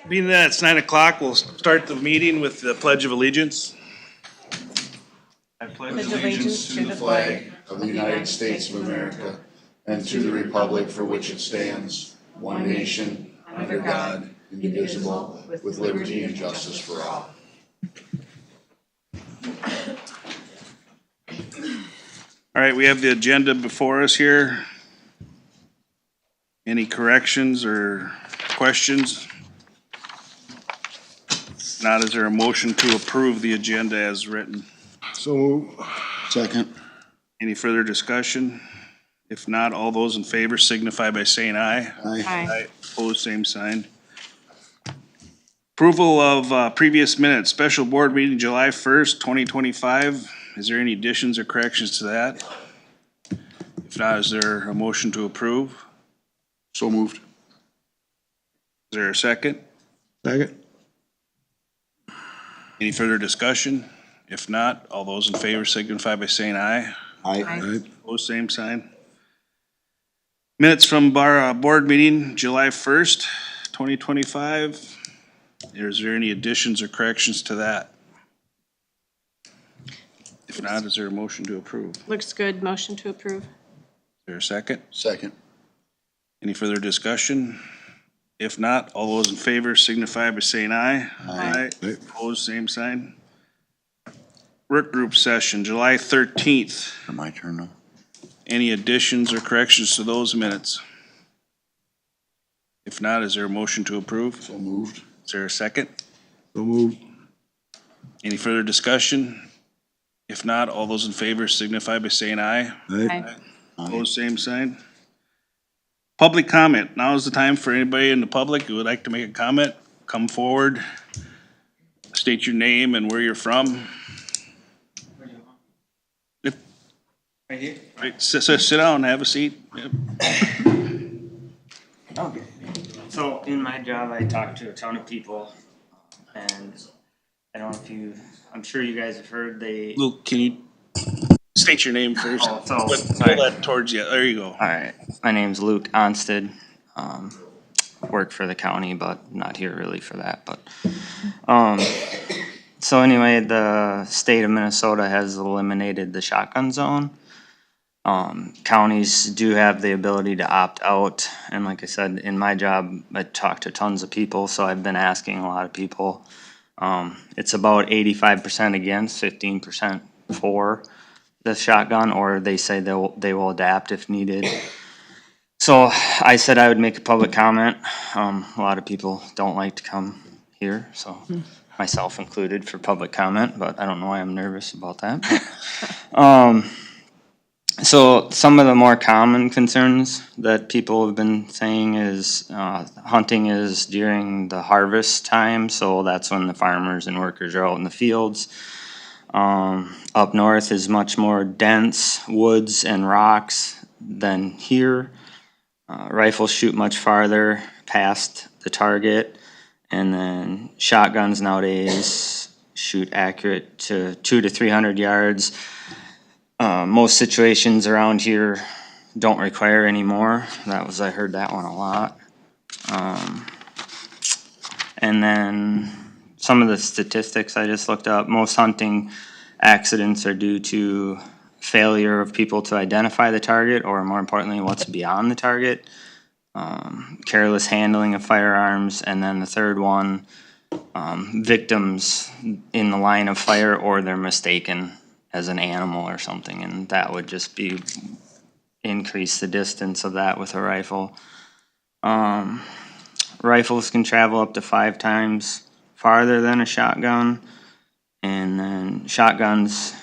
Being that it's 9 o'clock, we'll start the meeting with the Pledge of Allegiance. I pledge allegiance to the flag of the United States of America and to the republic for which it stands, one nation, under God, indivisible, with liberty and justice for all. All right, we have the agenda before us here. Any corrections or questions? If not, is there a motion to approve the agenda as written? So move. Second. Any further discussion? If not, all those in favor signify by saying aye. Aye. Opposed, same sign. Approval of previous minutes, special board meeting July 1st, 2025. Is there any additions or corrections to that? If not, is there a motion to approve? So moved. Is there a second? Second. Any further discussion? If not, all those in favor signify by saying aye. Aye. Opposed, same sign. Minutes from board meeting July 1st, 2025. Is there any additions or corrections to that? If not, is there a motion to approve? Is Looks good. Motion to approve. there a second? Second. Any further discussion? If not, all those in favor signify by saying aye. Aye. Aye. Opposed, same sign. Work group session, July 13th. My turn now. Any additions or corrections to those minutes? If not, is there a motion to approve? So moved. Is there a second? So moved. Any further discussion? If not, all those in favor signify by saying aye. Aye. Opposed, same sign. Public comment. Now is the time for anybody in the public who would like to make a comment. Come forward. State your name and where you're from. Right here? Right, sit down, have a seat. Yep. Okay. So in my job, I talk to a ton of people, and I don't know if I'm sure you guys have heard Luke, can you state your name first? Oh, so- Pull that towards you. There you go. Alright, my name's Luke Onsted. Work for the county, but not here really for that, but, so anyway, the state of Minnesota has eliminated the shotgun zone. Counties do have the ability to opt out, and like I said, in my job, I talk to tons of people, so I've been asking a lot of people. It's about 85% against, 15% for the shotgun, or they say they will adapt if needed. So I said I would make a public comment. A lot of people don't like to come here, so myself included for public comment, but I don't know why I'm nervous about that. So some of the more common concerns that people have been saying is hunting is during the harvest time, so that's when the farmers and workers are out in the fields. Up north is much more dense woods and rocks than here. Rifles shoot much farther past the target, and then shotguns nowadays shoot accurate to 200 to 300 yards. Most situations around here don't require any more. I heard that one a lot. And then some of the statistics I just looked up, most hunting accidents are due to failure of people to identify the target, or more importantly, what's beyond the target. Careless handling of firearms, and then the third one, victims in the line of fire, or they're mistaken as an animal or something, and that would just be increase the distance of that with a rifle. Rifles can travel up to 5 times farther than a shotgun, and then shotguns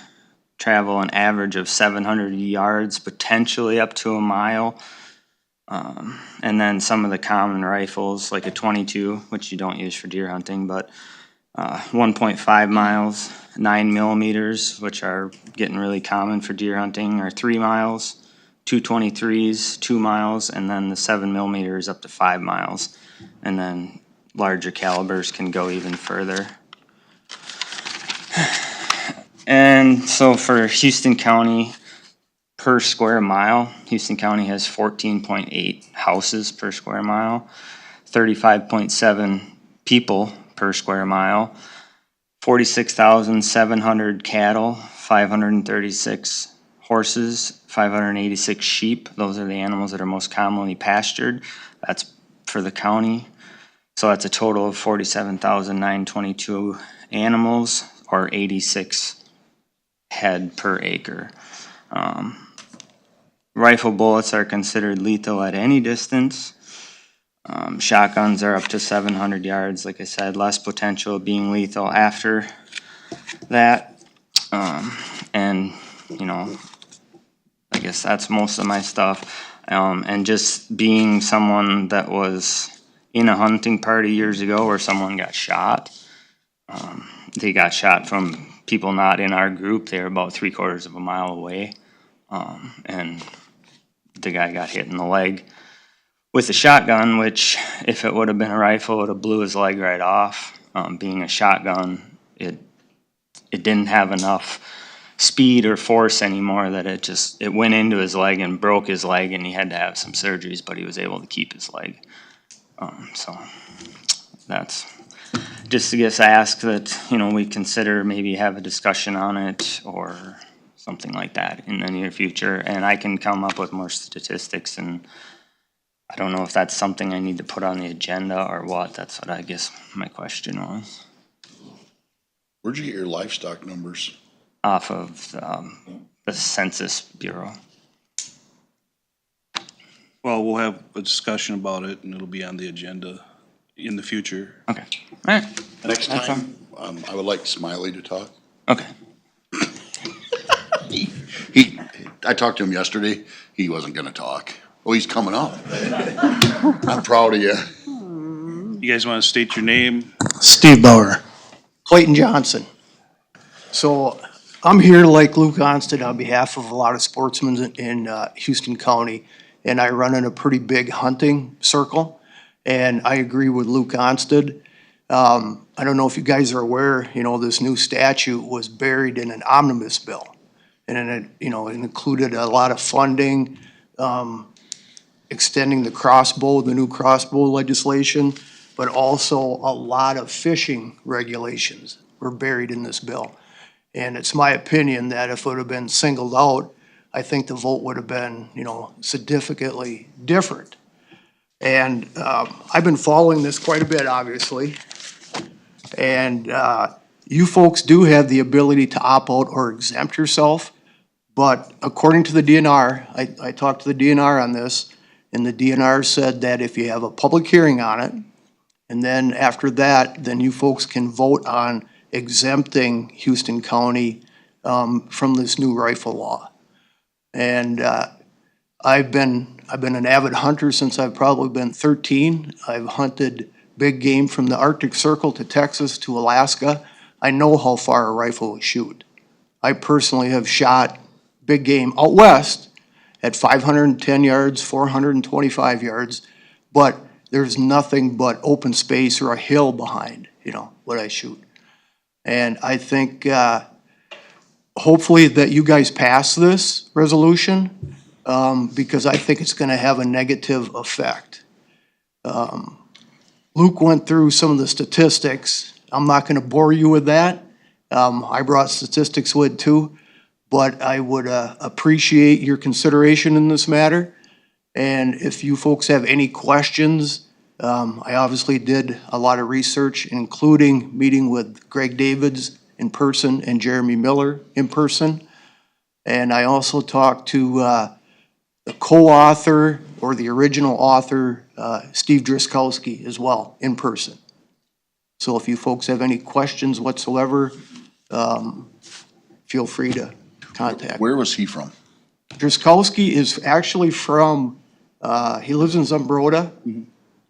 travel an average of 700 yards, potentially up to a mile. And then some of the common rifles, like a .22, which you don't use for deer hunting, but 1.5 miles, 9 millimeters, which are getting really common for deer hunting, are 3 miles, 223s, 2 miles, and then the 7 millimeters up to 5 miles. And then larger calibers can go even further. And so for Houston County, per square mile, Houston County has 14.8 houses per square mile, 35.7 people per square mile, 46,700 cattle, 536 horses, 586 sheep. Those are the animals that are most commonly pastured. That's for the county. So that's a total of 47,922 animals, or 86 head per acre. Rifle bullets are considered lethal at any distance. Shotguns are up to 700 yards, like I said, less potential of being lethal after that. And, you know, I guess that's most of my stuff. And just being someone that was in a hunting party years ago where someone got shot. They got shot from people not in our group. They were about 3/4 of a mile away. And the guy got hit in the leg with a shotgun, which if it would have been a rifle, it would have blew his leg right off. Being a shotgun, it didn't have enough speed or force anymore that it went into his leg and broke his leg, and he had to have some surgeries, but he was able to keep his leg. So that's just to get asked that, you know, we consider maybe have a discussion on it or something like that in the near future. And I can come up with more statistics, and I don't know if that's something I need to put on the agenda or what. That's what I guess my question was. Where'd you get your livestock numbers? Off of the Census Bureau. Well, we'll have a discussion about it and it'll be on the agenda in the future. Okay. All right. Next That's time, I would like Smiley to talk. Okay. I talked to him yesterday. He wasn't gonna talk. Oh, he's coming up. I'm proud of you. You guys want to state your name? Steve Bauer. Clayton Johnson. So I'm here like Luke Onsted on behalf of a lot of sportsmen in Houston County, and I run in a pretty big hunting circle. And I agree with Luke Onsted. I don't know if you guys are aware, you know, this new statute was buried in an omnibus bill. And it, you know, it included a lot of funding, extending the crossbow, the new crossbow legislation, but also a lot of fishing regulations were buried in this bill. And it's my opinion that if it would have been singled out, I think the vote would have been, you know, significantly different. And I've been following this quite a bit, obviously. And you folks do have the ability to opt out or exempt yourself. But according to the DNR, I talked to the DNR on this, and the DNR said that if you have a public hearing on it, and then after that, then you folks can vote on exempting Houston County from this new rifle law. And I've been an avid hunter since I've probably been 13. I've hunted big game from the Arctic Circle to Texas to Alaska. I know how far a rifle will shoot. I personally have shot big game out west at 510 yards, 425 yards, but there's nothing but open space or a hill behind, you know, what I shoot. And I think hopefully that you guys pass this resolution because I think it's gonna have a negative effect. Luke went through some of the statistics. I'm not gonna bore you with that. I brought statistics with too, but I would appreciate your consideration in this matter. And if you folks have any questions, I obviously did a lot of research, including meeting with Greg Davids in person and Jeremy Miller in person. And I also talked to the co-author or the original author, Steve Driscowski, as well, in person. So if you folks have any questions whatsoever, feel free to contact. Where was he from? Driscowski is actually from, he lives in Zumbrota.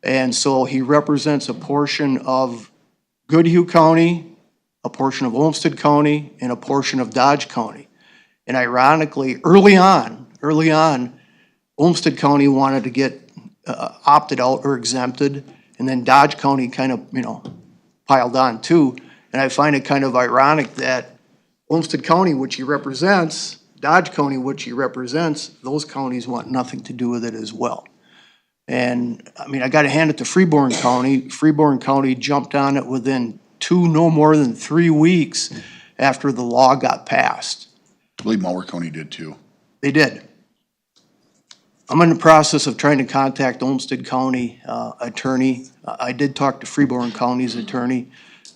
And so he represents a portion of Goodhue County, a portion of Olmsted County, and a portion of Dodge County. And ironically, early on, Olmsted County wanted to get opted out or exempted, and then Dodge County kind of, you know, piled on too. And I find it kind of ironic that Olmsted County, which he represents, Dodge County, which he represents, those counties want nothing to do with it as well. And, I mean, I gotta hand it to Freeborn County. Freeborn County jumped on it within no more than 3 weeks after the law got passed. I believe Mower County did too. They did. I'm in the process of trying to contact Olmsted County attorney. I did talk to Freeborn County's attorney,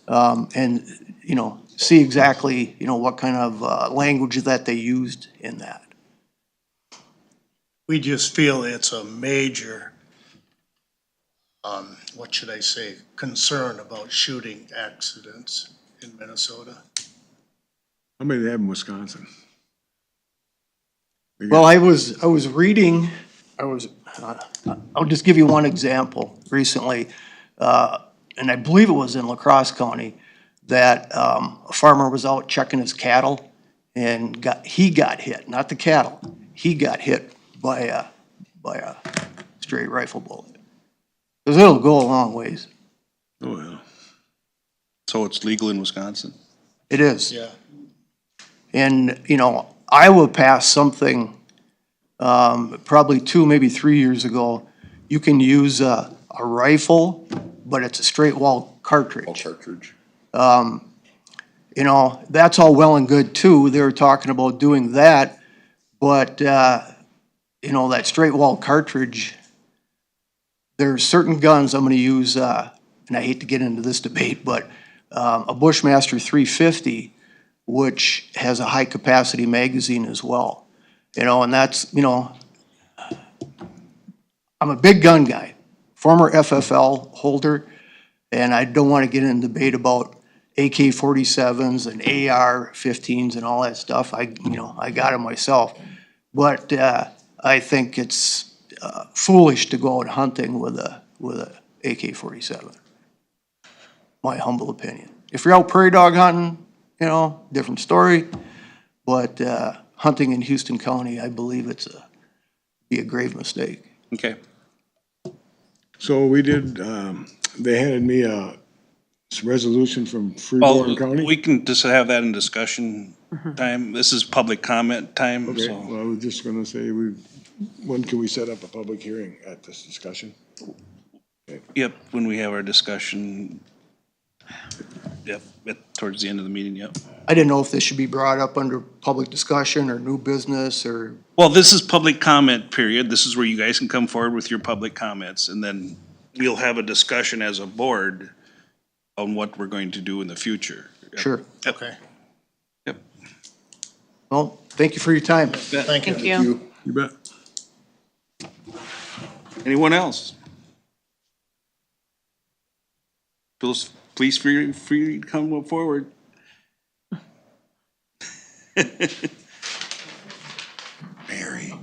and, you know, see exactly, you know, what kind of language that they used in that. We just feel it's a major, what should I say, concern about shooting accidents in Minnesota. How many do they have in Wisconsin? Well, I was reading, I'll just give you one example recently, and I believe it was in La Crosse County, that a farmer was out checking his cattle and he got hit, not the cattle. He got hit by a stray rifle bullet. Because it'll go a long ways. Oh, yeah. So it's legal in Wisconsin? It is. Yeah. And, you know, Iowa passed something, probably 2, maybe 3 years ago. You can use a rifle, but it's a straight wall cartridge. Cartridge. You know, that's all well and good too. They were talking about doing that, but, you know, that straight wall cartridge, there's certain guns I'm gonna use, and I hate to get into this debate, but, a Bushmaster 350, which has a high capacity magazine as well. You know, and that's, you know, I'm a big gun guy, former FFL holder, and I don't wanna get in a debate about AK-47s and AR-15s and all that stuff. You know, I got them myself. But, I think it's, foolish to go out hunting with a AK-47. My humble opinion. If you're out prairie dog hunting, you know, different story. But, hunting in Houston County, I believe be a grave mistake. Okay. So we did, they handed me a resolution from Freeborn Well, County? we can just have that in discussion time. This is public comment time, Okay, so. well, I was just gonna say, when can we set up a public hearing at this discussion? Yep, when we have our discussion. Yep, towards the end of the meeting, yep. I didn't know if this should be brought up under public discussion or new business or, Well, this is public comment period. This is where you guys can come forward with your public comments, and then we'll have a discussion as a board on what we're going to do in the future. Yep. sure. Yep. Okay. Yep. Well, thank you for your time. Thank you. Thank you. You bet. Anyone else? Please free to come forward. Mary.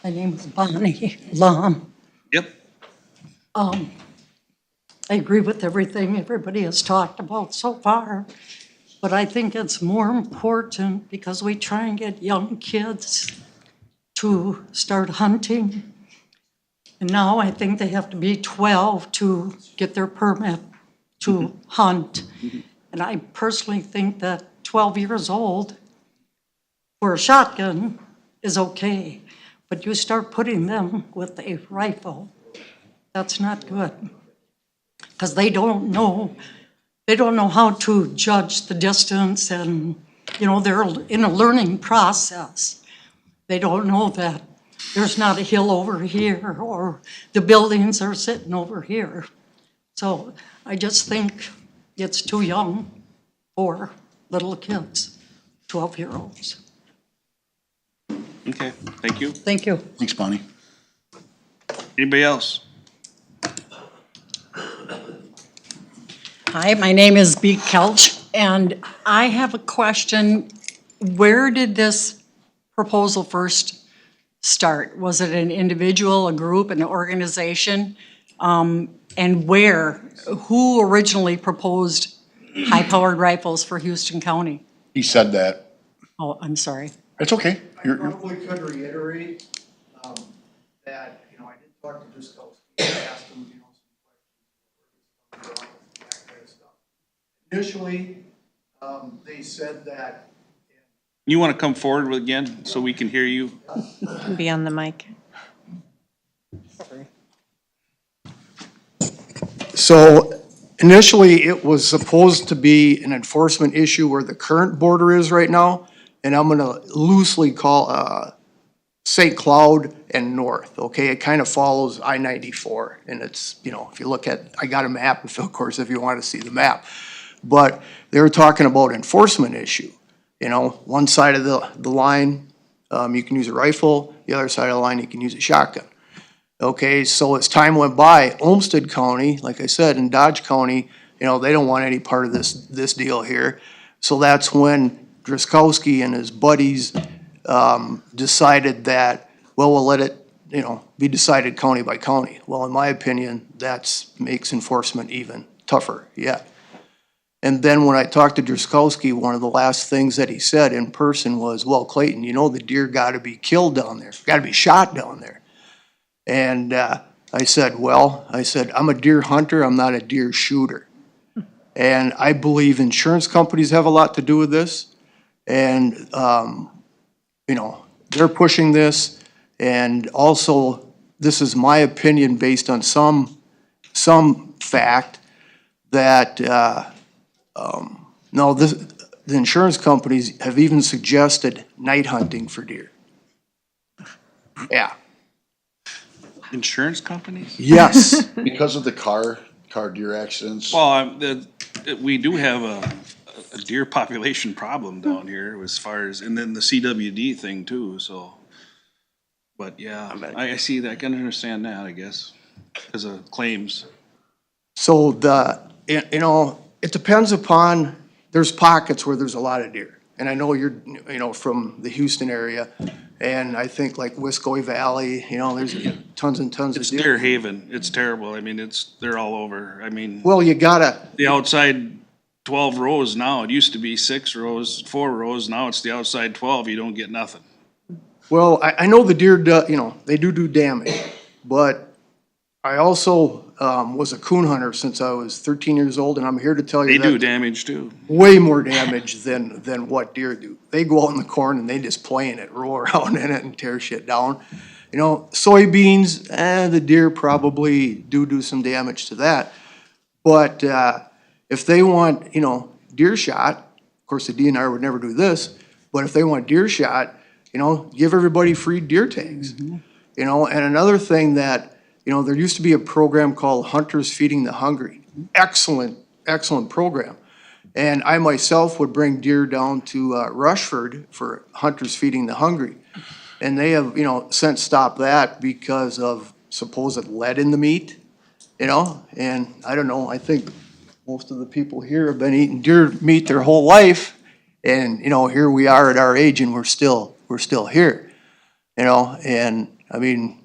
My name is Bonnie Lum. Yep. I agree with everything everybody has talked about so far, but I think it's more important because we try and get young kids to start hunting. And now I think they have to be 12 to get their permit to hunt. And I personally think that 12 years old for a shotgun is okay, but you start putting them with a rifle, that's not good. Because they don't know how to judge the distance and, you know, they're in a learning process. They don't know that there's not a hill over here or the buildings are sitting over here. So I just think it's too young for little kids, 12-year-olds. Okay, thank you. Thank you. Thanks, Bonnie. Anybody else? Hi, my name is Bea Kelch, and I have a question. Where did this proposal first start? Was it an individual, a group, an organization? And where? Who originally proposed high-powered rifles for Houston County? He said that. Oh, I'm sorry. It's okay. I probably could reiterate, that, you know, I did talk to Driscoll, asked him, you know, some questions. That kind of stuff. Initially, they said that, You want to come forward again so we can hear you? Be on the mic. So initially, it was supposed to be an enforcement issue where the current border is right now, and I'm gonna loosely call, St. Cloud and north, okay? It kind of follows I-94, and it's, you know, if you look at, I got a map, of course, if you want to see the map. But they were talking about enforcement issue, you know, one side of the line, you can use a rifle, the other side of the line, you can use a shotgun. Okay, so as time went by, Olmsted County, like I said, and Dodge County, you know, they don't want any part of this deal here. So that's when Driscollowski and his buddies, decided that, well, we'll let it, you know, be decided county by county. Well, in my opinion, makes enforcement even tougher, yeah. And then when I talked to Driscollowski, one of the last things that he said in person was, well, Clayton, you know, the deer gotta be killed down there, gotta be shot down there. And I said, I'm a deer hunter, I'm not a deer shooter. And I believe insurance companies have a lot to do with this. And, you know, they're pushing this. And also, this is my opinion based on some fact that, the insurance companies have even suggested night hunting for deer. Yeah. Insurance companies? Yes. Because of the car deer accidents. Well, we do have a deer population problem down here as far as, and then the CWD thing too, so. But yeah, I see that, I can understand that, I guess, because of claims. So you know, it depends upon, there's pockets where there's a lot of deer. And I know you're, you know, from the Houston area, and I think like Wiscoy Valley, you know, there's tons and tons of It's deer. Deer Haven, it's terrible, I mean, they're all over, I mean, Well, you gotta, the outside 12 rows now, it used to be 6 rows, 4 rows, now it's the outside 12, you don't get nothing. well, I know the deer, you know, they do damage, but I also, was a coon hunter since I was 13 years old, and I'm here to tell you They that. do damage too. Way more damage than what deer do. They go out in the corn and they just play in it, roll around in it and tear shit down. You know, soybeans, the deer probably do some damage to that. But, if they want, you know, deer shot, of course, the DNR would never do this, but if they want deer shot, you know, give everybody free deer tags. You know, and another thing that, you know, there used to be a program called Hunters Feeding the Hungry. Excellent program. And I myself would bring deer down to Rushford for Hunters Feeding the Hungry. And they have, you know, since stopped that because of supposed lead in the meat, you know? And I don't know, I think most of the people here have been eating deer meat their whole life. And, you know, here we are at our age and we're still here, you know? And, I mean,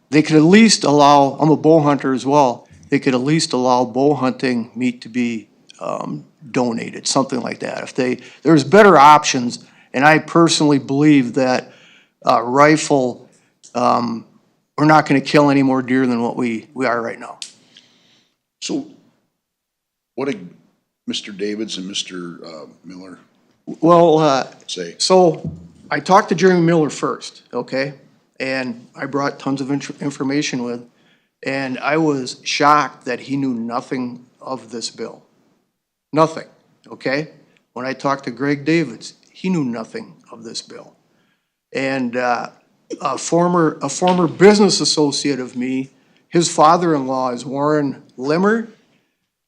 they could at least allow, I'm a bow hunter as well, they could at least allow bow hunting meat to be donated, something like that. If there's better options, and I personally believe that rifle, we're not gonna kill any more deer than what we are right now. So what did Mr. Davids and Mr. Miller Well, say? so I talked to Jeremy Miller first, okay? And I brought tons of information with, and I was shocked that he knew nothing of this bill. Nothing, okay? When I talked to Greg Davids, he knew nothing of this bill. And a former business associate of me, his father-in-law is Warren Limmer,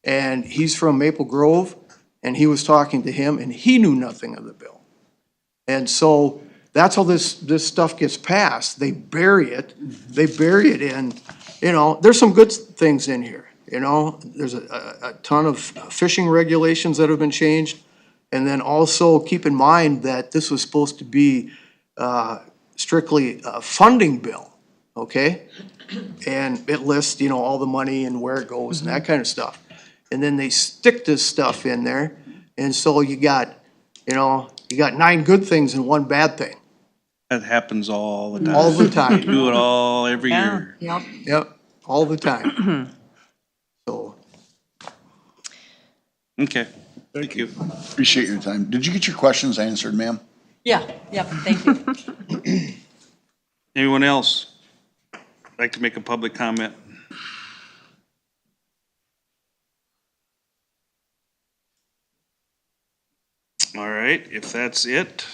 and he's from Maple Grove, and he was talking to him, and he knew nothing of the bill. And so that's how this stuff gets passed. They bury it in, you know, there's some good things in here, you know? There's a ton of fishing regulations that have been changed. And then also keep in mind that this was supposed to be strictly a funding bill, okay? And it lists, you know, all the money and where it goes and that kind of stuff. And then they stick this stuff in there, and so you got 9 good things and 1 bad thing. That happens all the time. All the time. We do it all every year. Yep. Yep, all the time. So, Okay, thank you. Appreciate your time. Did you get your questions answered, ma'am? Yeah, yep, thank you. Anyone else? like to make a public comment? All right, if that's it,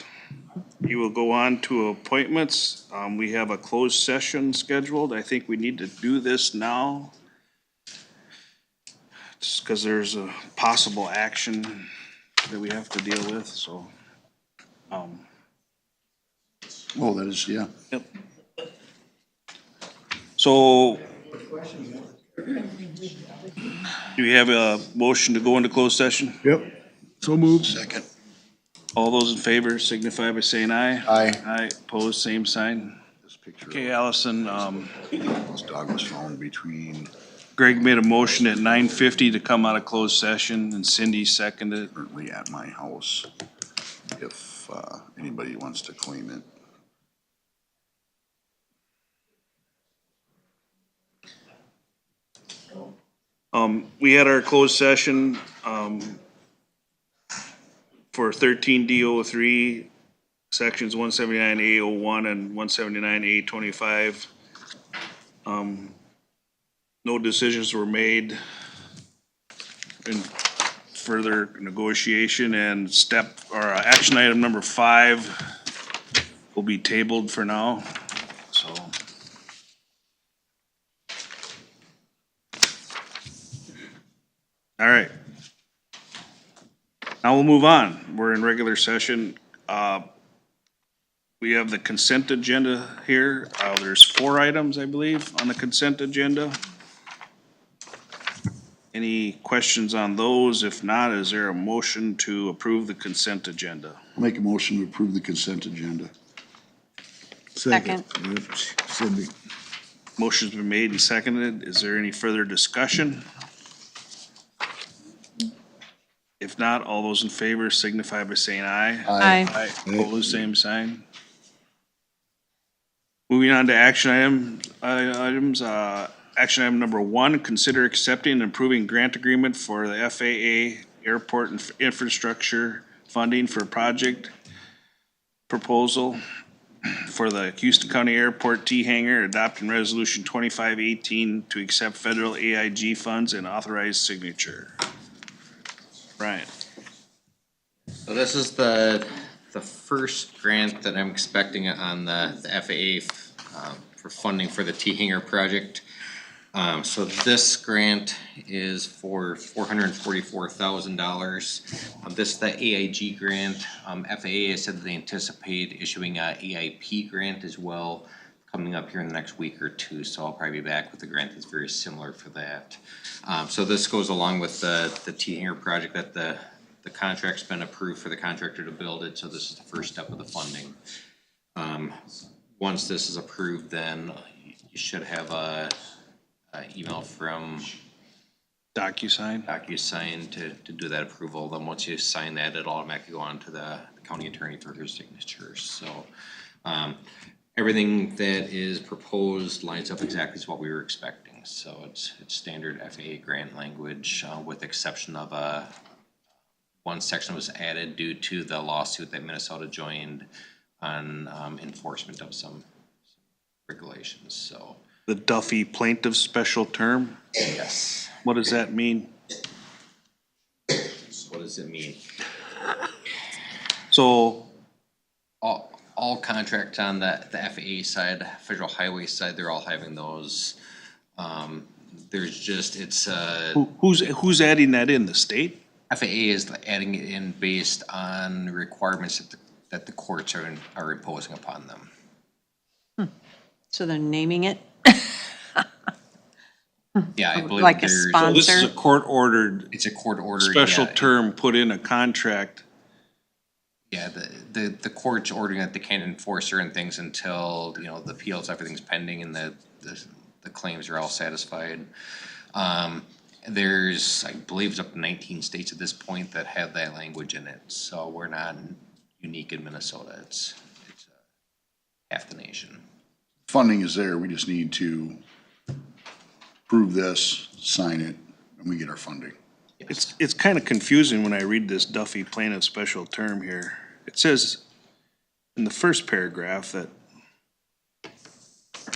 we will go on to appointments. We have a closed session scheduled. I think we need to do this now. Just because there's a possible action that we have to deal with, so. Oh, that is, yeah. Yep. So. Do we have a motion to go into closed session? Yep, so moved. Second. All those in favor signify by saying aye. Aye. Aye, opposed, same sign. This picture Okay, Allison, this dog was found between Greg made a motion at 9:50 to come out of closed session, and Cindy seconded. currently at my house, if anybody wants to claim it. We had our closed session, for 13D03, sections 179A01 and 179A25. No decisions were made in further negotiation, and action item number 5 will be tabled for now, so. All right. Now we'll move on. We're in regular session. We have the consent agenda here. There's 4 items, I believe, on the consent agenda. Any questions on those? If not, is there a motion to approve the consent agenda? Make a motion to approve the consent agenda. Second. Yep, Cindy. Motion's been made and seconded. Is there any further discussion? If not, all those in favor signify by saying aye. Aye. Aye, opposed, same sign. Moving on to action items, action item number 1, consider accepting and approving grant agreement for the FAA Airport Infrastructure Funding for project proposal for the Houston County Airport T hangar, adopting resolution 2518 to accept federal AIG funds and authorize signature. Brian. So this is the first grant that I'm expecting on the FAA for funding for the T hangar project. So this grant is for $444,000. This is the AIG grant. FAA has said that they anticipate issuing a EIP grant as well coming up here in the next week or two, so I'll probably be back with a grant that's very similar for that. So this goes along with the T hangar project that the contract's been approved for the contractor to build it, so this is the first step of the funding. Once this is approved, then you should have a email from DocuSign to do that approval. Then once you sign that, it'll automatically go on to the county attorney for her signatures, so. Everything that is proposed lines up exactly as what we were expecting, so it's standard FAA grant language, with exception of one section was added due to the lawsuit that Minnesota joined on enforcement of some regulations, so. The Duffy plaintiff special term, Yes. what does that mean? What does it mean? So, All contracts on the FAA side, federal highway side, they're all having those. There's just, it's, who's adding that in, the state? FAA is adding it in based on requirements that the courts are imposing upon them. So they're naming it? Yeah, I believe Like a there's, So this is a Sponsor? court-ordered it's a court order. special yeah. term put in a contract. Yeah, the court's ordering that they can't enforce certain things until, the appeals, everything's pending and the claims are all satisfied. There's, I believe it's up to 19 states at this point that have that language in it, so we're not unique in Minnesota, it's half the nation. Funding is there, we just need to approve this, sign it, and we get our funding. It's kind of confusing when I read this Duffy plaintiff special term here. It says in the first paragraph that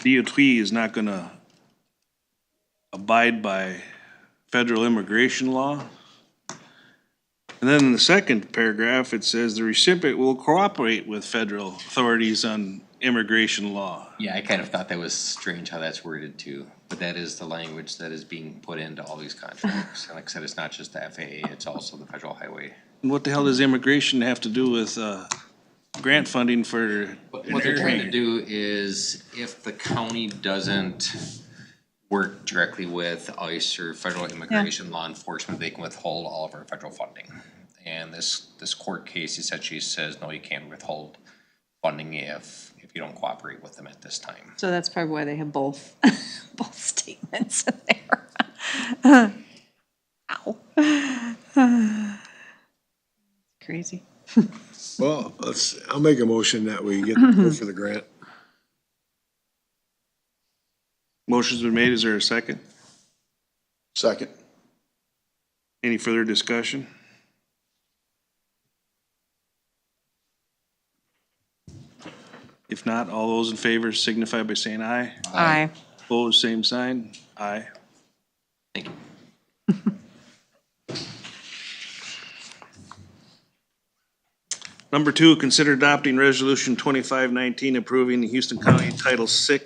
DOT is not gonna abide by federal immigration law. And then in the second paragraph, it says the recipient will cooperate with federal authorities on immigration law. Yeah, I kind of thought that was strange how that's worded too, but that is the language that is being put into all these contracts. And like I said, it's not just the FAA, it's also the federal highway. And what the hell does immigration have to do with, grant funding for? What they're trying to do is if the county doesn't work directly with ICE or federal immigration law enforcement, they can withhold all of our federal funding. And this court case essentially says, no, you can't withhold funding if you don't cooperate with them at this time. So that's probably why they have both, both statements in there. Ow. Crazy. Well, I'll make a motion that we go for the grant. Motion's been made, is there a second? Second. Any further discussion? If not, all those in favor signify by saying aye. Aye. Opposed, same sign. Aye. Thank you. Number 2, consider adopting resolution 2519 approving the Houston County Title VI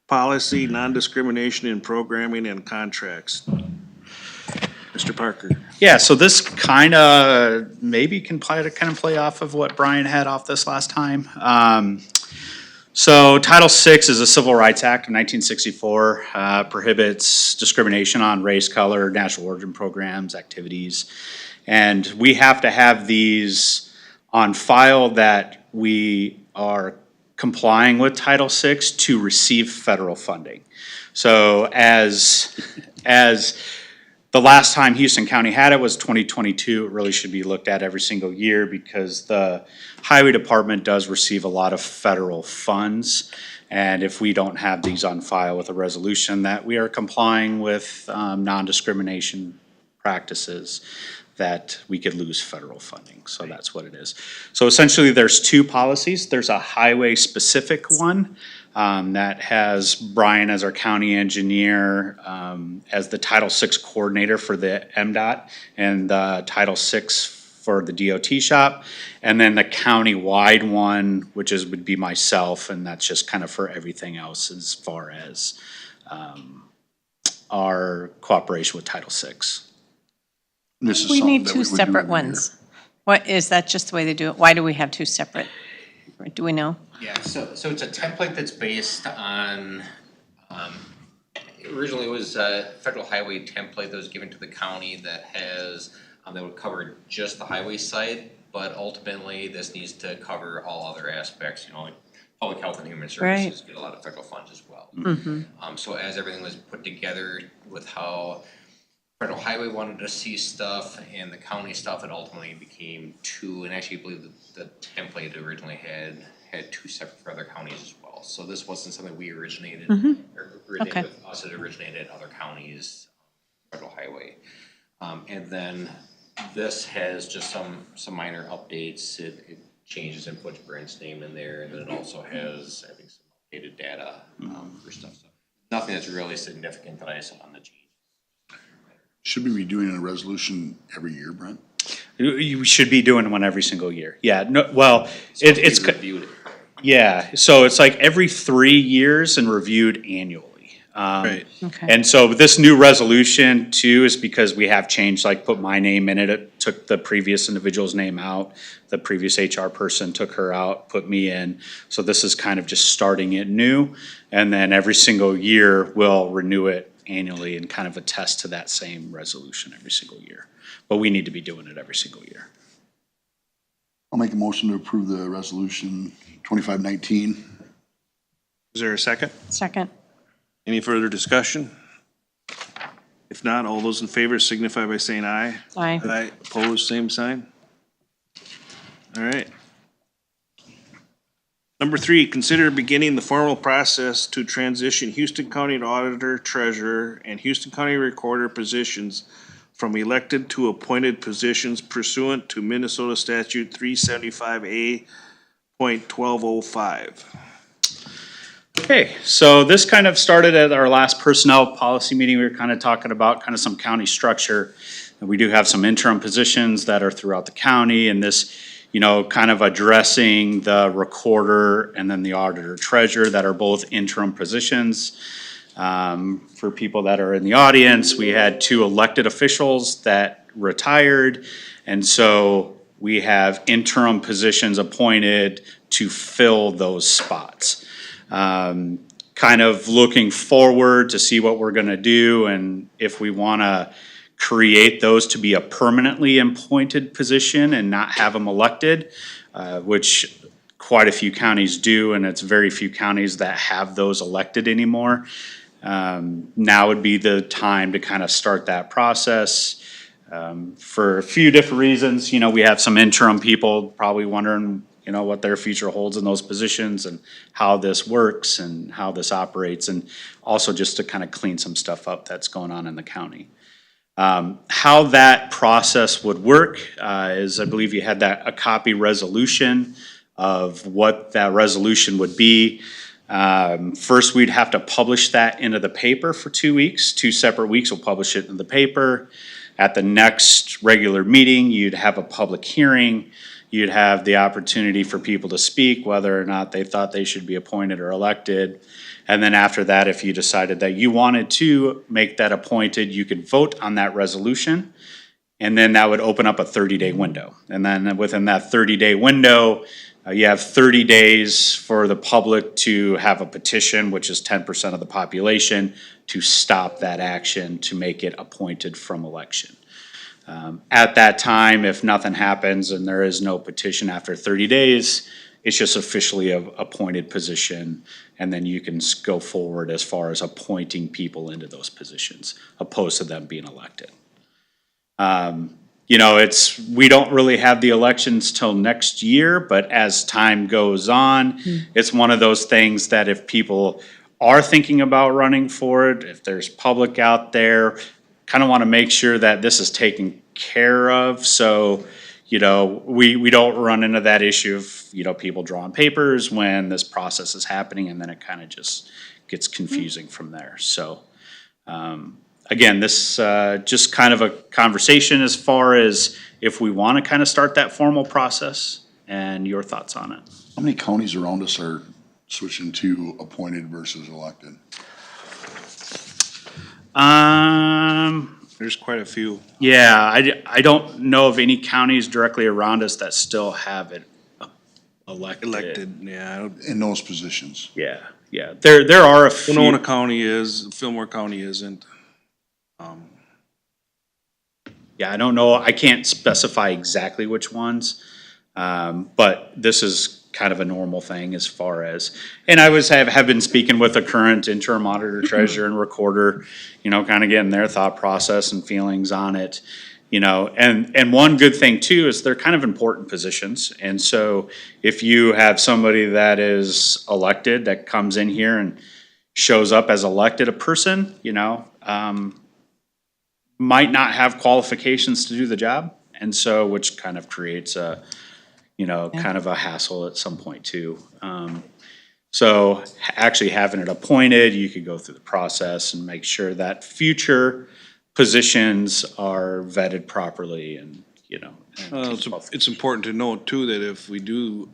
policy, non-discrimination in programming and contracts. Mr. Parker. Yeah, so this kind of maybe can play off of what Brian had off this last time. So Title VI is a Civil Rights Act of 1964, prohibits discrimination on race, color, national origin programs, activities. And we have to have these on file that we are complying with Title VI to receive federal funding. So as the last time Houston County had it was 2022, it really should be looked at every single year because the Highway Department does receive a lot of federal funds. And if we don't have these on file with a resolution that we are complying with non-discrimination practices, that we could lose federal funding. So that's what it is. So essentially there's two policies. There's a highway specific one that has Brian as our county engineer, as the Title VI coordinator for the MDOT and the Title VI for the DOT shop. And then the county-wide one, which would be myself, and that's just kind of for everything else as far as our cooperation with Title VI. This is We something need that two we would do separate every ones. What, is that just the way they do it? Why do we have two separate? Do we know? Yeah, so it's a template that's based on, originally it was a federal highway template that was given to the county that has, that would cover just the highway side, but ultimately this needs to cover all other aspects, you know, like public health and human services get a lot of federal funds as well. So as everything was put together with how federal highway wanted to see stuff and the county stuff, it ultimately became two, and actually I believe that the template originally had two separate for other counties as well. So this wasn't something we originated, or originated with us, it originated other counties, federal highway. And then this has just some minor updates. It changes and puts Brent's name in there, and then it also has, I think, some updated data for stuff. So nothing that's really significant that I saw on the change. Should we be doing a resolution every year, Brent? You should be doing one every single year. Yeah, no, well, it's, Reviewed it. yeah, so it's like every 3 years and reviewed annually. Right. Okay. And so this new resolution too is because we have changed, like put my name in it, it took the previous individual's name out. The previous HR person took her out, put me in. So this is kind of just starting it new. And then every single year we'll renew it annually and kind of attest to that same resolution every single year. But we need to be doing it every single year. I'll make a motion to approve the resolution 2519. Is there a second? Second. Any further discussion? If not, all those in favor signify by saying aye. Aye. Aye, opposed, same sign. All right. Number 3, consider beginning the formal process to transition Houston County Auditor, Treasurer, and Houston County Recorder positions from elected to appointed positions pursuant to Minnesota Statute 375A.1205. Okay, so this kind of started at our last personnel policy meeting. We were kind of talking about kind of some county structure. And we do have some interim positions that are throughout the county, and this, you know, kind of addressing the recorder and then the auditor treasurer that are both interim positions. For people that are in the audience, we had 2 elected officials that retired, and so we have interim positions appointed to fill those spots. Kind of looking forward to see what we're gonna do and if we wanna create those to be a permanently appointed position and not have them elected, which quite a few counties do, and it's very few counties that have those elected anymore. Now would be the time to kind of start that process. For a few different reasons, you know, we have some interim people probably wondering, you know, what their future holds in those positions and how this works and how this operates, and also just to kind of clean some stuff up that's going on in the county. How that process would work is, I believe you had a copy resolution of what that resolution would be. First, we'd have to publish that into the paper for 2 weeks, 2 separate weeks, we'll publish it in the paper. At the next regular meeting, you'd have a public hearing. You'd have the opportunity for people to speak, whether or not they thought they should be appointed or elected. And then after that, if you decided that you wanted to make that appointed, you could vote on that resolution. And then that would open up a 30-day window. And then within that 30-day window, you have 30 days for the public to have a petition, which is 10% of the population, to stop that action to make it appointed from election. At that time, if nothing happens and there is no petition after 30 days, it's just officially a appointed position, and then you can go forward as far as appointing people into those positions, opposed to them being elected. You know, we don't really have the elections till next year, but as time goes on, it's one of those things that if people are thinking about running for it, if there's public out there, kind of want to make sure that this is taken care of. So, you know, we don't run into that issue of, you know, people drawing papers when this process is happening, and then it kind of just gets confusing from there. So, again, this just kind of a conversation as far as if we want to kind of start that formal process and your thoughts on it. How many counties around us are switching to appointed versus elected? There's quite a few. Yeah, I don't know of any counties directly around us that still have it elected. Yeah. In those positions? Yeah, yeah. There are a few. Winona County is, Fillmore County isn't. Yeah, I don't know. I can't specify exactly which ones. But this is kind of a normal thing as far as, and I have been speaking with the current interim auditor, treasurer, and recorder, you know, kind of getting their thought process and feelings on it, you know, and one good thing too is they're kind of important positions. And so if you have somebody that is elected that comes in here and shows up as elected a person, you know, might not have qualifications to do the job. And so, which kind of creates a, you know, kind of a hassle at some point too. So actually having it appointed, you could go through the process and make sure that future positions are vetted properly and, you know. It's important to note too, that if we do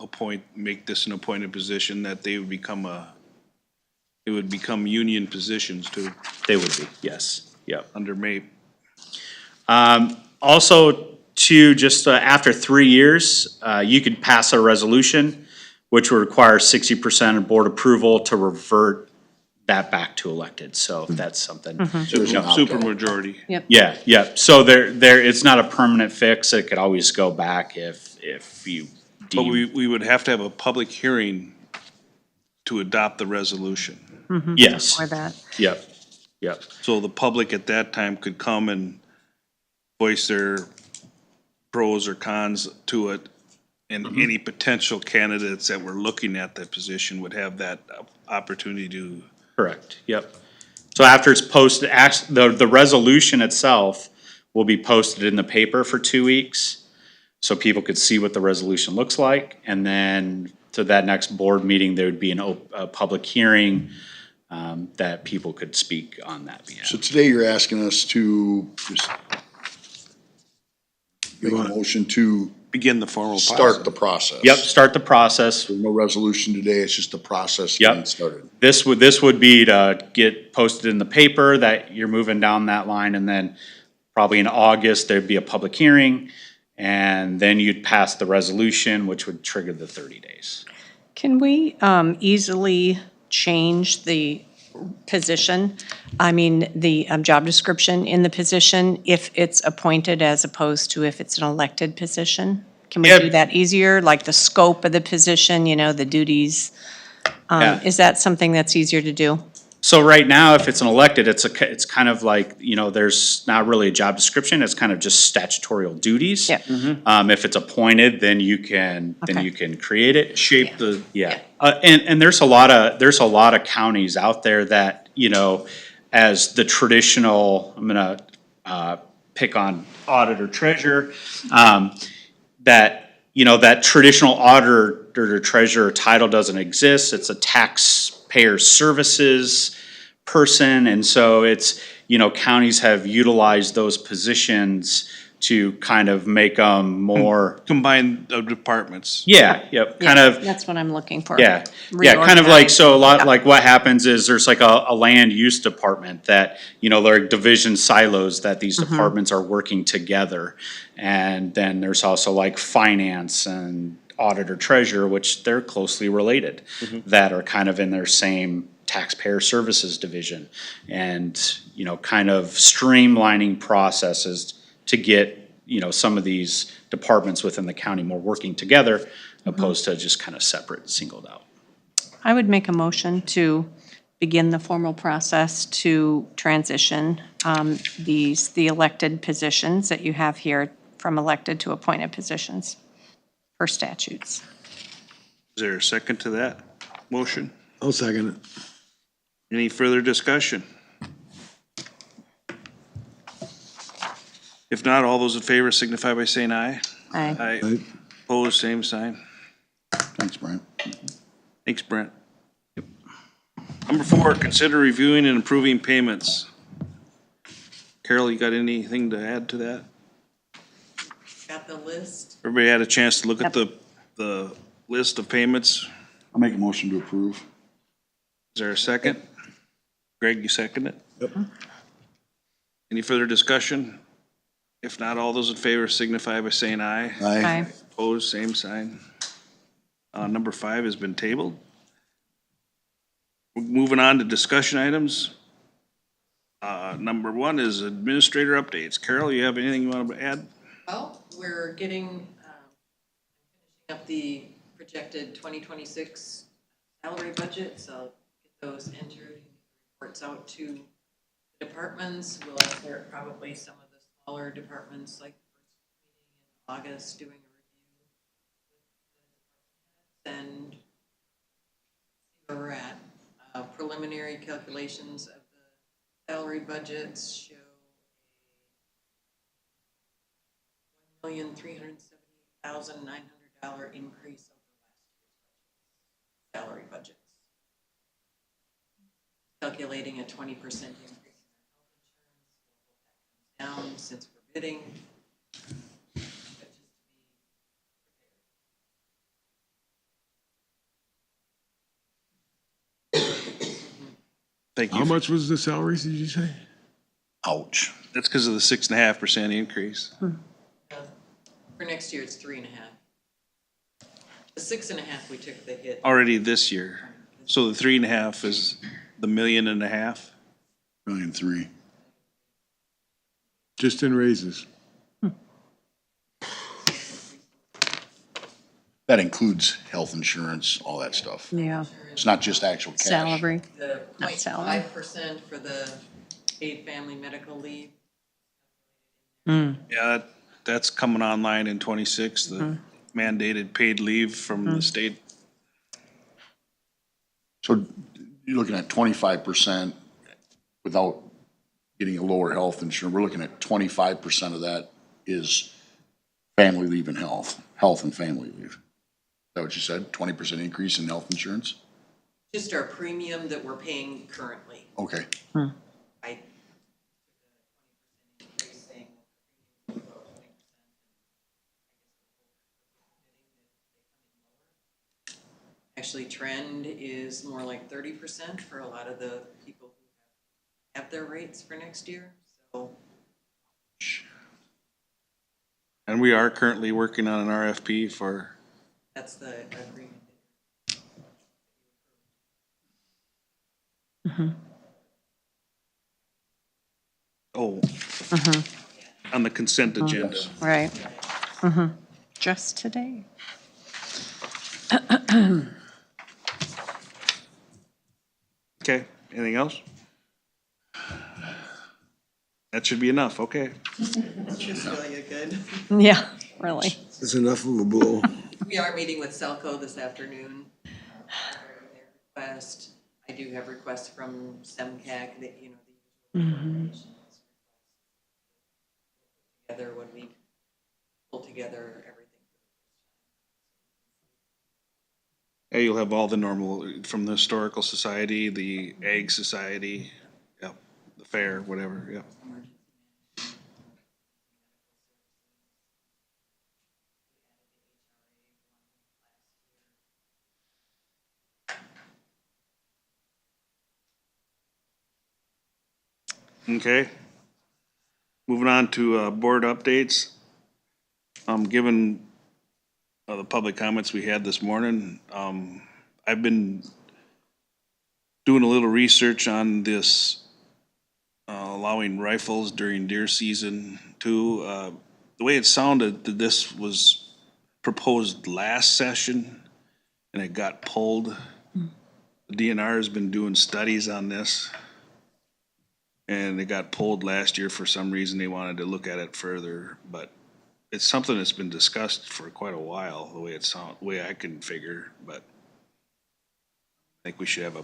make this an appointed position, that it would become union positions too. They would be, yes, yep. Under MAPE. Also, to just after 3 years, you could pass a resolution which would require 60% of board approval to revert that back to elected. So if that's something. Super majority. Yeah, yeah. So it's not a permanent fix. It could always go back if you But deem. we would have to have a public hearing to adopt the resolution. Yes, For that. yep, yep. So the public at that time could come and voice their pros or cons to it. And any potential candidates that were looking at that position would have that opportunity to. Correct, yep. So after it's posted, the resolution itself will be posted in the paper for 2 weeks. So people could see what the resolution looks like, and then to that next board meeting, there would be a public hearing, that people could speak on that behalf. So today you're asking us to just make a motion to Begin the formal process. start the process. Yep, start the process. There's no resolution today, it's just the process Yep. getting started. This would be to get posted in the paper that you're moving down that line, and then probably in August, there'd be a public hearing, and then you'd pass the resolution, which would trigger the 30 days. Can we easily change the position? I mean, the job description in the position if it's appointed as opposed to if it's an elected position? Can we Yeah. do that easier, like the scope of the position, the duties? Yeah. Is that something that's easier to do? So right now, if it's an elected, it's kind of like, there's not really a job description, it's kind of just statutory duties. Yeah. If it's appointed, then you can Okay. create it. Shape the, Yeah, and there's a lot of counties out there that, as the traditional, I'm gonna, pick on auditor treasurer, that traditional auditor or treasurer title doesn't exist, it's a taxpayer services person, and so it's, counties have utilized those positions to kind of make them more, combine of departments. yep, kind of, That's what I'm looking for. yeah, kind of like, Reorganize. so a lot, Yeah. like what happens is there's like a land use department that, there are division silos that these departments are working together. And then there's also like finance and auditor treasurer, which they're closely related, that are kind of in their same taxpayer services division. And, kind of streamlining processes to get, some of these departments within the county more working together, opposed to just kind of separate, singled out. I would make a motion to begin the formal process to transition the elected positions that you have here from elected to appointed positions per statutes. Is there a second to that motion? I'll second it. Any further discussion? If not, all those in favor signify by saying aye. Aye. Aye. Opposed, same sign. Thanks, Brian. Thanks, Brent. Number 4, consider reviewing and approving payments. Carol, you got anything to add to that? Got the list? Everybody had a chance to look at the list of payments? I'll make a motion to approve. Is there a second? Greg, you second it? Yep. Any further discussion? If not, all those in favor signify by saying aye. Aye. Opposed, same sign. Number 5 has been tabled. We're moving on to discussion items. Number 1 is administrator updates. Carol, you have anything you want to add? Well, we're getting, finishing up the projected 2026 salary budget, so get those entered, reports out to the departments. We'll start probably some of the smaller departments, like the first meeting in August, doing a review and see where we're at. Preliminary calculations of the salary budgets show $1,370,900 increase over last year's salary budgets. Calculating a 20% increase in our health insurance, down since we're bidding. But just to be Thank you. How much was the salaries, did you say? Ouch. That's because of the 6.5% increase. For next year, it's 3.5. The 6.5, we took the hit. Already this year. So the 3.5 is the $1.5 million. $1,300,000. Just in raises. That includes health insurance, all that stuff. Yeah, It's not just actual cash. salary. The Not salary. 0.5% for the paid family medical leave. Yeah, that's coming online in 26, the mandated paid leave from the state. So you're looking at 25% without getting a lower health insurance. We're looking at 25% of that is family leave and health and family leave. that what you said? 20% increase in health insurance? Just our premium that we're paying currently. Okay. I. increase saying that the premium will go 20%. Actually, trend is more like 30% for a lot of the people who have their rates for next year, so. And we are currently working on an RFP for, That's the agreement. on the consent agenda. Right. Just today. Okay, anything else? That should be enough, okay. Just really good. Yeah, really. It's enough of a blow. We are meeting with Selco this afternoon. Request, I do have requests from SEMCAG that, you know, the together when we pull together everything. Yeah, you'll have all the normal, from the Historical Society, the Ag Society, yep, the fair, whatever, yep. Okay. Moving on to, board updates. Given the public comments we had this morning, I've been doing a little research on this, allowing rifles during deer season too. The way it sounded, that this was proposed last session and it got pulled. The DNR has been doing studies on this. And it got pulled last year for some reason. They wanted to look at it further, but it's something that's been discussed for quite a while, the way it sound, the way I can figure, but I think we should have a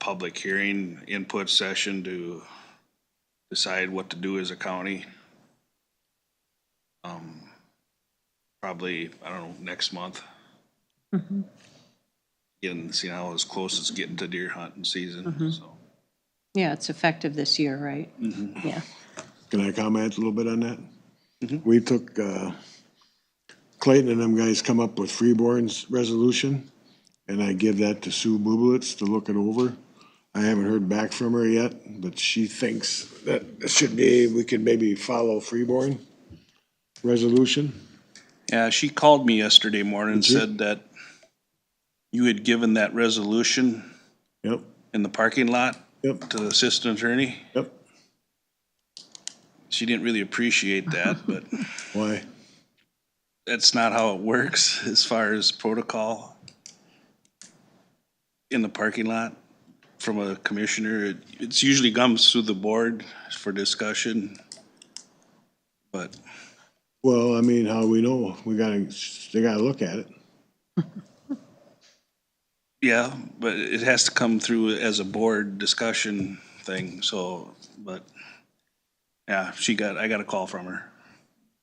public hearing input session to decide what to do as a county. Probably, I don't know, next month. Getting, see how as close it's getting to deer hunting season, so. Yeah, it's effective this year, right? Yeah. Can I comment a little bit on that? We took, Clayton and them guys come up with Freeborn's resolution, and I give that to Sue Bublitz to look it over. I haven't heard back from her yet, but she thinks that it should be, we could maybe follow Freeborn resolution. Yeah, she called me yesterday morning and Did she? said that you had given that resolution Yep, in the parking lot yep, to the assistant attorney. yep. She didn't really appreciate that, but Why? that's not how it works as far as protocol in the parking lot from a commissioner. It's usually comes through the board for discussion, but Well, I mean, how we know? They gotta look at it. yeah, but it has to come through as a board discussion thing, so, but yeah, I got a call from her.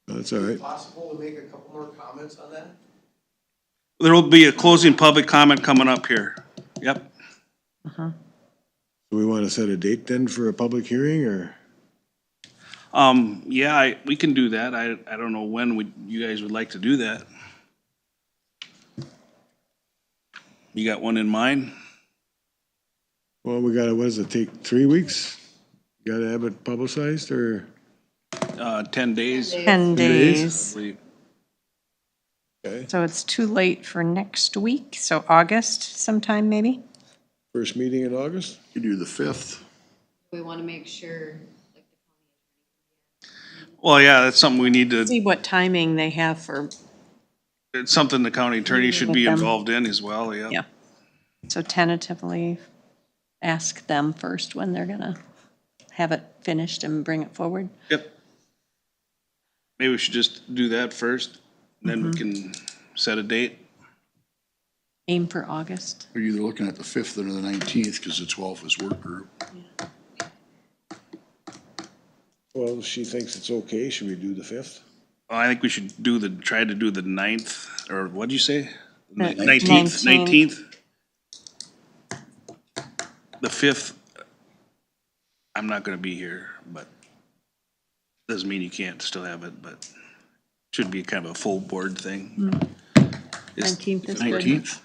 That's all right. Possible to make a couple more comments on that? There will be a closing public comment coming up here. Yep. Do we wanna set a date then for a public hearing, or? Yeah, we can do that. I don't know when you guys would like to do that. You got one in mind? Well, we gotta, what does it take, 3 weeks? Gotta have it publicized, or? 10 days? 10 days. I believe. Okay, So it's too late for next week, so August sometime maybe? first meeting in August? You do the 5th. We want to make sure, like, Well, yeah, that's something we need to, See what timing they have for, it's something the county attorney should be With them. involved in as well, yeah. Yeah. so tentatively ask them first when they're gonna have it finished and bring it forward. Yep. Maybe we should just do that first, and then we can set a date. Aim for August. We're either looking at the 5th or the 19th, because the 12th is work group. Well, she thinks it's okay, should we do the 5th? Well, I think we should try to do the 9th, or what'd you say? 19th, 19th. The 5th, I'm not gonna be here, but doesn't mean you can't still have it, but should be kind of a full board thing. Is- 19th is good. 19th?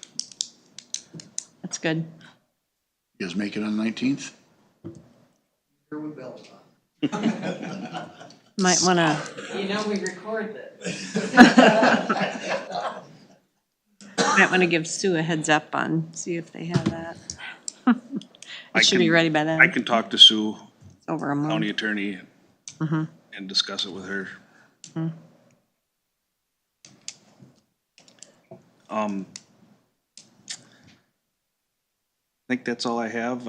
That's good. You guys make it on the 19th? Might want to, You know, we record this. might want to give Sue a heads up on, see if they have that. I It should be can- ready by then. I can talk to Sue, It's over a county month. attorney, and discuss it with her. I think that's all I have.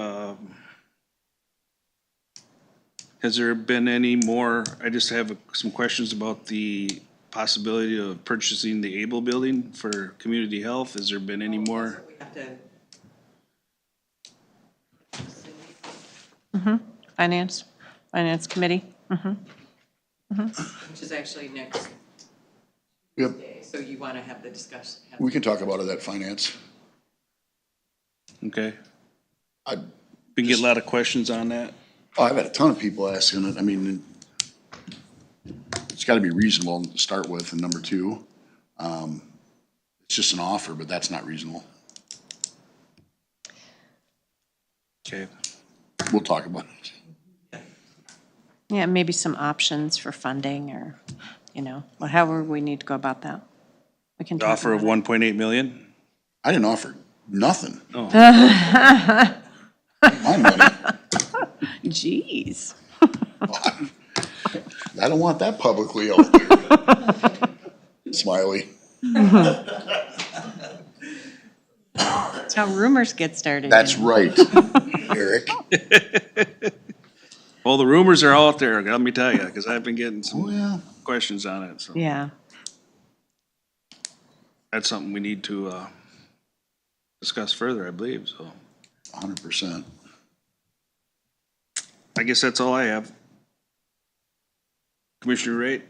Has there been any more, I just have some questions about the possibility of purchasing the Able Building for community health. Has there been any more? We have to. Finance committee. Which is actually next Yep, day, so you want to have the discussion. we can talk about it at finance. Okay. I, We can get a lot of questions on that. oh, I've had a ton of people asking it. I mean, it's gotta be reasonable to start with, and number two, it's just an offer, but that's not reasonable. Okay. We'll talk about it. Yeah, maybe some options for funding or, however we need to go about that. We can The talk offer of about it. 1.8 million? I didn't offer nothing. Oh, My money. Jeez. I don't want that publicly out there. Smiley. That's how rumors get started. That's right, Eric. well, the rumors are out there, let me tell you, because I've been getting Oh, some yeah. questions on it, so. Yeah. That's something we need to, discuss further, I believe, so. 100%. I guess that's all I have. Commissioner Wright?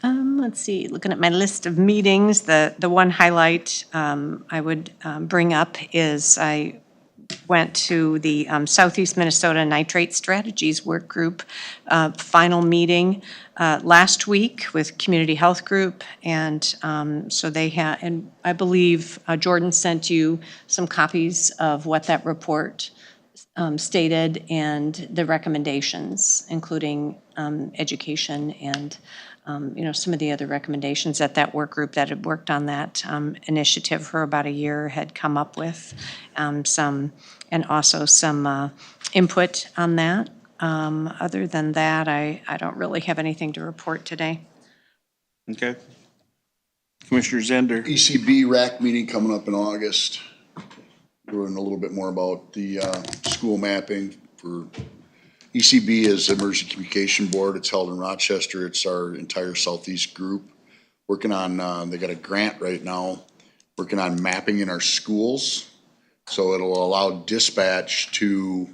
Let's see, looking at my list of meetings, the one highlight I would bring up is I went to the Southeast Minnesota Nitrate Strategies Work Group final meeting last week with Community Health Group. And so they had, and I believe Jordan sent you some copies of what that report stated and the recommendations, including education and some of the other recommendations that that work group that had worked on that initiative for about a year had come up with, and also some input on that. Other than that, I don't really have anything to report today. Okay. Commissioner Zender? ECB RAC meeting coming up in August. Learn a little bit more about the school mapping for ECB is Emergency Communication Board. It's held in Rochester. It's our entire southeast group. Working on, they got a grant right now, working on mapping in our schools. So it'll allow dispatch to,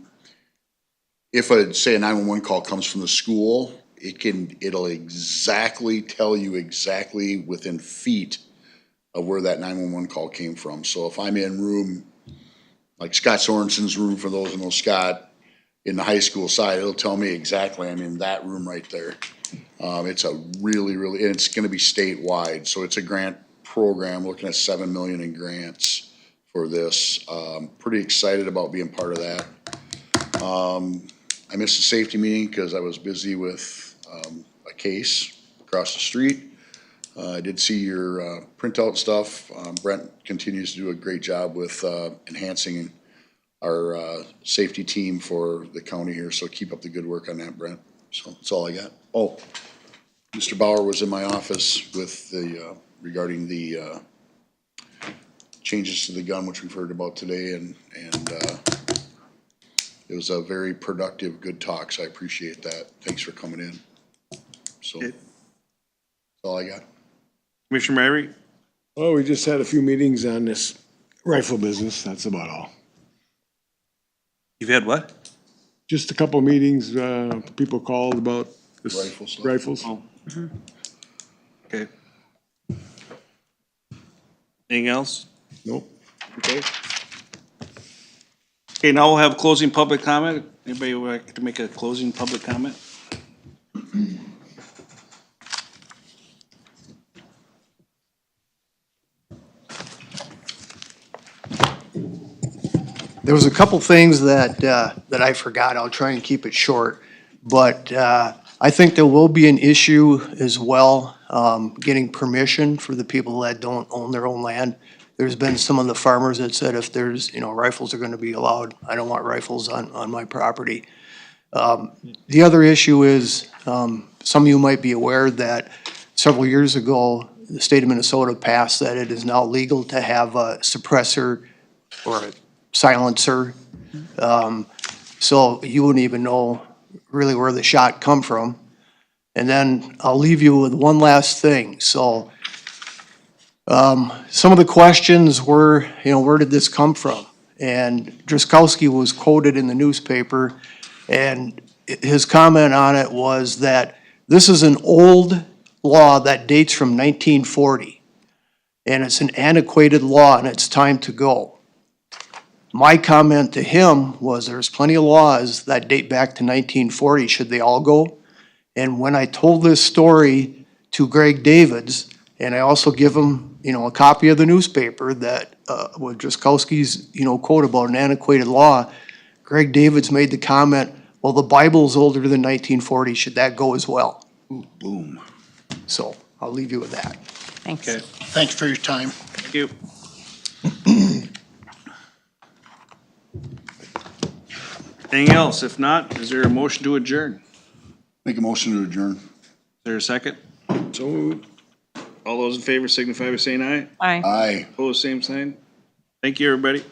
if say a 911 call comes from the school, it'll exactly tell you exactly within feet of where that 911 call came from. So if I'm in room, like Scott Sorensen's room, for those who know Scott, in the high school side, it'll tell me exactly I'm in that room right there. It's a really, and it's gonna be statewide, so it's a grant program, looking at 7 million in grants for this. Pretty excited about being part of that. I missed the safety meeting because I was busy with a case across the street. I did see your printout stuff. Brent continues to do a great job with enhancing our safety team for the county here, so keep up the good work on that, Brent. So that's all I got. Oh, Mr. Bauer was in my office with the, regarding the changes to the gun, which we've heard about today, and it was a very productive, good talk, so I appreciate that. Thanks for coming in. So, Okay. that's all I got. Commissioner Mary? Oh, we just had a few meetings on this rifle business, that's about all. You've had what? Just a couple meetings, people called about this Rifle stuff. rifles. Oh. Okay. Anything else? Nope. Okay. Okay, now we'll have closing public comment. Anybody would like to make a closing public comment? There was a couple things that I forgot. I'll try and keep it short. But I think there will be an issue as well, getting permission for the people that don't own their own land. There's been some of the farmers that said if there's, rifles are gonna be allowed, I don't want rifles on my property. The other issue is, some of you might be aware that several years ago, the state of Minnesota passed that it is now legal to have a suppressor or a silencer. So you wouldn't even know really where the shot come from. And then I'll leave you with one last thing. So, some of the questions were, where did this come from? And Driscollsky was quoted in the newspaper, and his comment on it was that this is an old law that dates from 1940. And it's an antiquated law and it's time to go. My comment to him was there's plenty of laws that date back to 1940. Should they all go? And when I told this story to Greg Davids, and I also give him, a copy of the newspaper that, with Driscollsky's, quote about an antiquated law, Greg Davids made the comment, well, the Bible's older than 1940. Should that go as well? Ooh, boom. So I'll leave you with that. Thanks. Okay, Thanks for your time. thank you. Anything else? If not, is there a motion to adjourn? Make a motion to adjourn. Is there a second? So moved. All those in favor signify by saying aye. Aye. Aye. Opposed, same sign. Thank you, everybody.